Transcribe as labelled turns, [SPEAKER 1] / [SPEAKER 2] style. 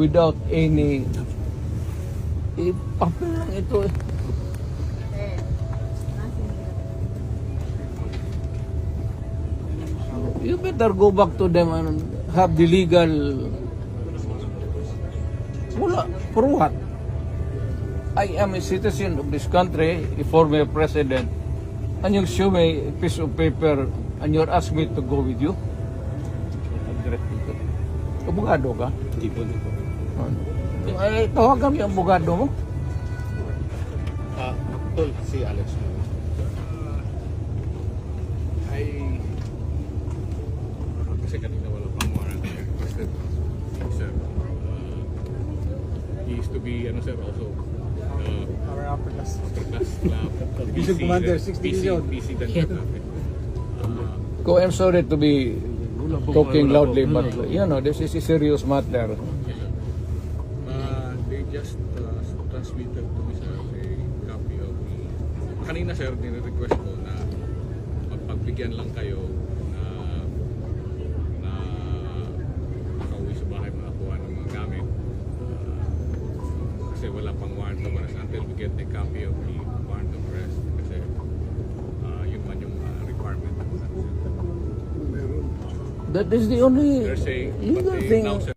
[SPEAKER 1] without any papel lang ito eh. You better go back to them and have the legal. Wala, for what? I am a citizen of this country, a former president, and you show me a piece of paper and you're asking me to go with you? Abogado ka?
[SPEAKER 2] Hindi po.
[SPEAKER 1] Ay, tawagan mo yung abogado mo.
[SPEAKER 2] Tol, si Alex.
[SPEAKER 3] Kasi kanina wala pang warrant requested. Sir, he used to be, sir, also
[SPEAKER 4] Our upper class.
[SPEAKER 3] upper class club.
[SPEAKER 4] Division Commander, 60 million.
[SPEAKER 3] PC din natin.
[SPEAKER 1] Ko, I'm sorry to be talking loudly, but you know, this is a serious matter.
[SPEAKER 3] They just transmitted to me, sir, a copy of the... Kanina, sir, nire-request ko na magpagbigyan lang kayo na makauwi sa bahay makakuha ng mga gamit. Kasi wala pang warrant of arrest until we get a copy of the warrant of arrest. Kasi yun man yung requirement.
[SPEAKER 1] That is the only
[SPEAKER 3] They're saying,
[SPEAKER 1] legal
[SPEAKER 3] but
[SPEAKER 1] thing.
[SPEAKER 3] now, sir,